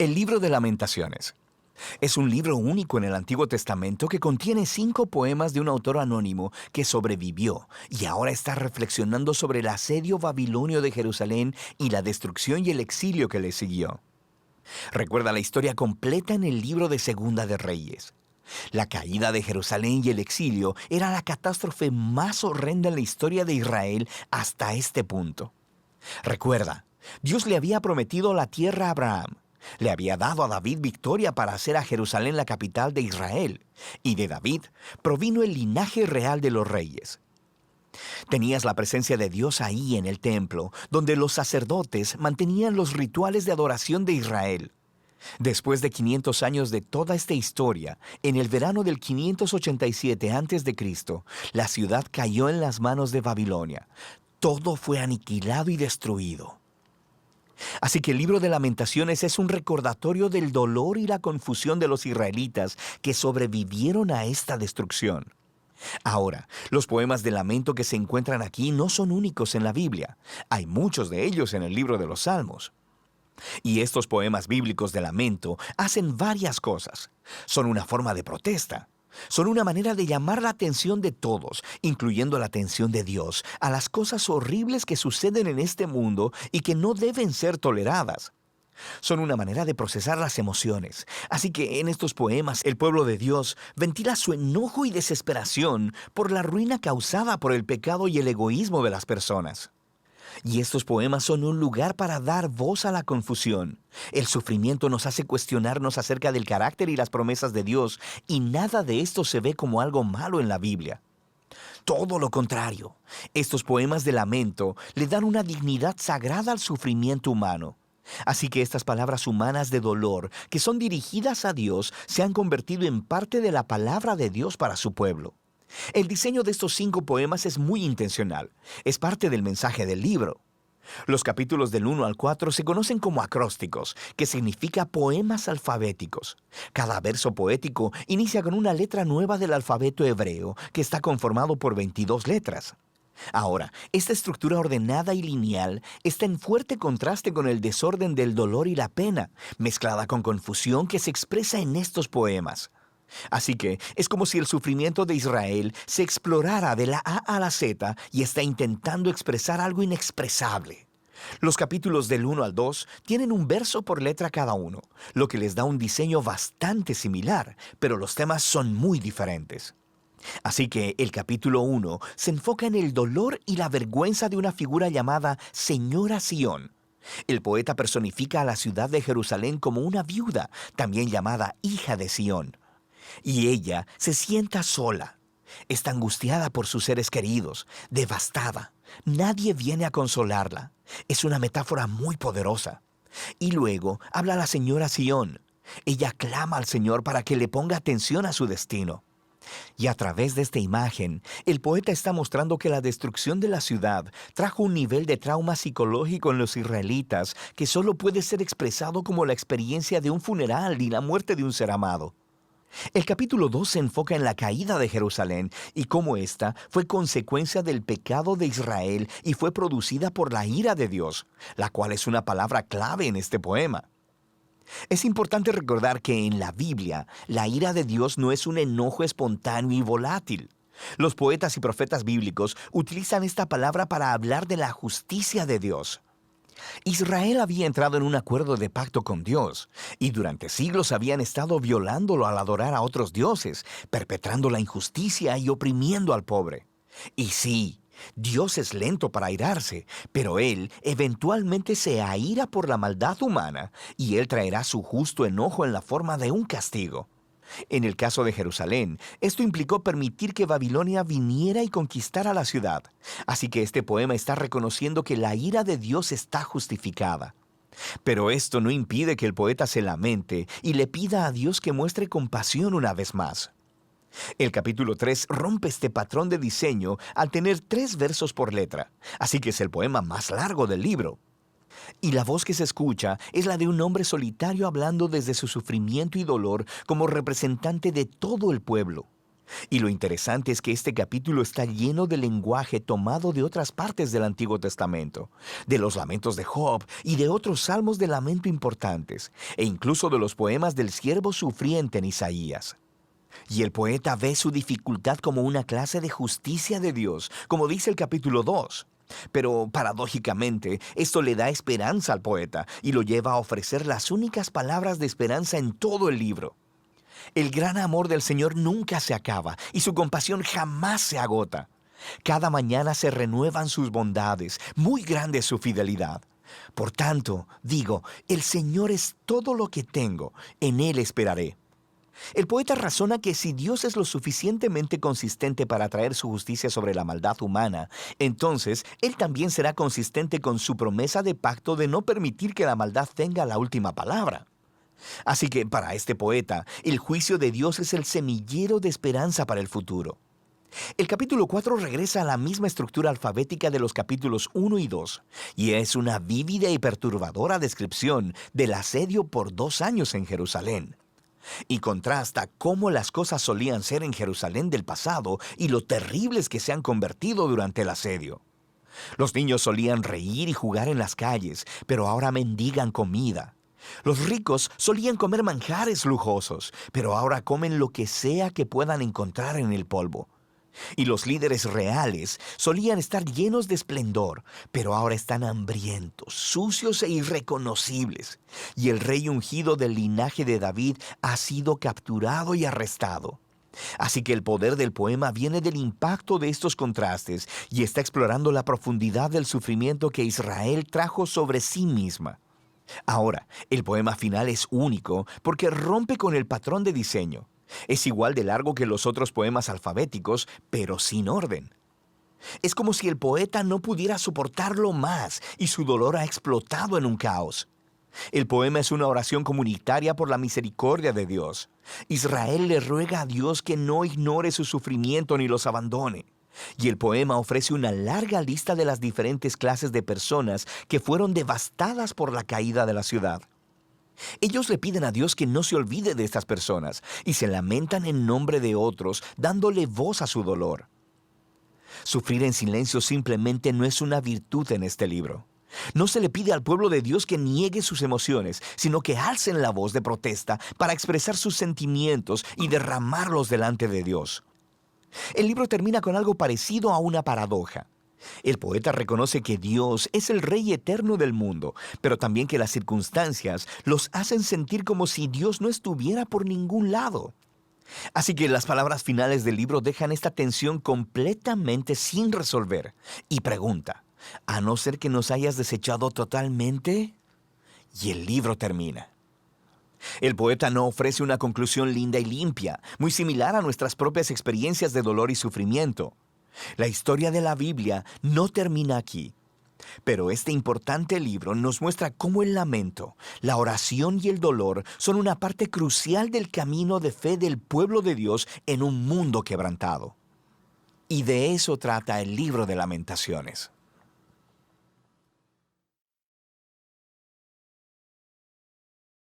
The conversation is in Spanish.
El libro de Lamentaciones. Es un libro único en el Antiguo Testamento que contiene 5 poemas de un autor anónimo que sobrevivió y ahora está reflexionando sobre el asedio babilonio de Jerusalén y la destrucción y el exilio que le siguió. Recuerda la historia completa en el libro de Segunda de Reyes. La caída de Jerusalén y el exilio era la catástrofe más horrenda en la historia de Israel hasta este punto. Recuerda, Dios le había prometido la tierra a Abraham. Le había dado a David victoria para hacer a Jerusalén la capital de Israel, y de David provino el linaje real de los reyes. Tenías la presencia de Dios ahí en el templo, donde los sacerdotes mantenían los rituales de adoración de Israel. Después de 500 años de toda esta historia, en el verano del 587 a.C., la ciudad cayó en las manos de Babilonia. Todo fue aniquilado y destruido. Así que el libro de Lamentaciones es un recordatorio del dolor y la confusión de los israelitas que sobrevivieron a esta destrucción. Ahora, los poemas de lamento que se encuentran aquí no son únicos en la Biblia. Hay muchos de ellos en el libro de los Salmos. Y estos poemas bíblicos de lamento hacen varias cosas. Son una forma de protesta. Son una manera de llamar la atención de todos, incluyendo la atención de Dios, a las cosas horribles que suceden en este mundo y que no deben ser toleradas. Son una manera de procesar las emociones. Así que en estos poemas el pueblo de Dios ventila su enojo y desesperación por la ruina causada por el pecado y el egoísmo de las personas. Y estos poemas son un lugar para dar voz a la confusión. El sufrimiento nos hace cuestionarnos acerca del carácter y las promesas de Dios, y nada de esto se ve como algo malo en la Biblia. Todo lo contrario, estos poemas de lamento le dan una dignidad sagrada al sufrimiento humano. Así que estas palabras humanas de dolor, que son dirigidas a Dios, se han convertido en parte de la palabra de Dios para su pueblo. El diseño de estos 5 poemas es muy intencional. Es parte del mensaje del libro. Los capítulos del 1 al 4 se conocen como acrósticos, que significa poemas alfabéticos. Cada verso poético inicia con una letra nueva del alfabeto hebreo, que está conformado por 22 letras. Ahora, esta estructura ordenada y lineal está en fuerte contraste con el desorden del dolor y la pena, mezclada con confusión que se expresa en estos poemas. Así que es como si el sufrimiento de Israel se explorara de la A a la Z y está intentando expresar algo inexpresable. Los capítulos del 1 al 2 tienen un verso por letra cada uno, lo que les da un diseño bastante similar, pero los temas son muy diferentes. Así que el capítulo 1 se enfoca en el dolor y la vergüenza de una figura llamada Señora Sión. El poeta personifica a la ciudad de Jerusalén como una viuda, también llamada hija de Sión. Y ella se sienta sola. Está angustiada por sus seres queridos, devastada. Nadie viene a consolarla. Es una metáfora muy poderosa. Y luego habla la señora Sión. Ella clama al Señor para que le ponga atención a su destino. Y a través de esta imagen, el poeta está mostrando que la destrucción de la ciudad trajo un nivel de trauma psicológico en los israelitas que solo puede ser expresado como la experiencia de un funeral y la muerte de un ser amado. El capítulo 2 se enfoca en la caída de Jerusalén y cómo ésta fue consecuencia del pecado de Israel y fue producida por la ira de Dios, la cual es una palabra clave en este poema. Es importante recordar que en la Biblia, la ira de Dios no es un enojo espontáneo y volátil. Los poetas y profetas bíblicos utilizan esta palabra para hablar de la justicia de Dios. Israel había entrado en un acuerdo de pacto con Dios, y durante siglos habían estado violándolo al adorar a otros dioses, perpetrando la injusticia y oprimiendo al pobre. Y sí, Dios es lento para airarse, pero Él eventualmente se aira por la maldad humana, y Él traerá su justo enojo en la forma de un castigo. En el caso de Jerusalén, esto implicó permitir que Babilonia viniera y conquistara la ciudad. Así que este poema está reconociendo que la ira de Dios está justificada. Pero esto no impide que el poeta se lamente y le pida a Dios que muestre compasión una vez más. El capítulo 3 rompe este patrón de diseño al tener 3 versos por letra, así que es el poema más largo del libro. Y la voz que se escucha es la de un hombre solitario hablando desde su sufrimiento y dolor como representante de todo el pueblo. Y lo interesante es que este capítulo está lleno de lenguaje tomado de otras partes del Antiguo Testamento, de los lamentos de Job y de otros salmos de lamento importantes, e incluso de los poemas del siervo sufriente en Isaías. Y el poeta ve su dificultad como una clase de justicia de Dios, como dice el capítulo 2. Pero paradójicamente, esto le da esperanza al poeta y lo lleva a ofrecer las únicas palabras de esperanza en todo el libro. El gran amor del Señor nunca se acaba y su compasión jamás se agota. Cada mañana se renuevan sus bondades, muy grande es su fidelidad. Por tanto, digo, el Señor es todo lo que tengo, en Él esperaré. El poeta razona que si Dios es lo suficientemente consistente para traer su justicia sobre la maldad humana, entonces Él también será consistente con su promesa de pacto de no permitir que la maldad tenga la última palabra. Así que para este poeta, el juicio de Dios es el semillero de esperanza para el futuro. El capítulo 4 regresa a la misma estructura alfabética de los capítulos 1 y 2, y es una vívida y perturbadora descripción del asedio por 2 años en Jerusalén. Y contrasta cómo las cosas solían ser en Jerusalén del pasado y lo terribles que se han convertido durante el asedio. Los niños solían reír y jugar en las calles, pero ahora mendigan comida. Los ricos solían comer manjares lujosos, pero ahora comen lo que sea que puedan encontrar en el polvo. Y los líderes reales solían estar llenos de esplendor, pero ahora están hambrientos, sucios e irreconocibles. Y el rey ungido del linaje de David ha sido capturado y arrestado. Así que el poder del poema viene del impacto de estos contrastes y está explorando la profundidad del sufrimiento que Israel trajo sobre sí misma. Ahora, el poema final es único porque rompe con el patrón de diseño. Es igual de largo que los otros poemas alfabéticos, pero sin orden. Es como si el poeta no pudiera soportarlo más y su dolor ha explotado en un caos. El poema es una oración comunitaria por la misericordia de Dios. Israel le ruega a Dios que no ignore su sufrimiento ni los abandone. Y el poema ofrece una larga lista de las diferentes clases de personas que fueron devastadas por la caída de la ciudad. Ellos le piden a Dios que no se olvide de estas personas y se lamentan en nombre de otros, dándole voz a su dolor. Sufrir en silencio simplemente no es una virtud en este libro. No se le pide al pueblo de Dios que niegue sus emociones, sino que alcen la voz de protesta para expresar sus sentimientos y derramarlos delante de Dios. El libro termina con algo parecido a una paradoja. El poeta reconoce que Dios es el Rey eterno del mundo, pero también que las circunstancias los hacen sentir como si Dios no estuviera por ningún lado. Así que las palabras finales del libro dejan esta tensión completamente sin resolver y pregunta, ¿a no ser que nos hayas desechado totalmente? Y el libro termina. El poeta no ofrece una conclusión linda y limpia, muy similar a nuestras propias experiencias de dolor y sufrimiento. La historia de la Biblia no termina aquí, pero este importante libro nos muestra cómo el lamento, la oración y el dolor son una parte crucial del camino de fe del pueblo de Dios en un mundo quebrantado. Y de eso trata el libro de Lamentaciones.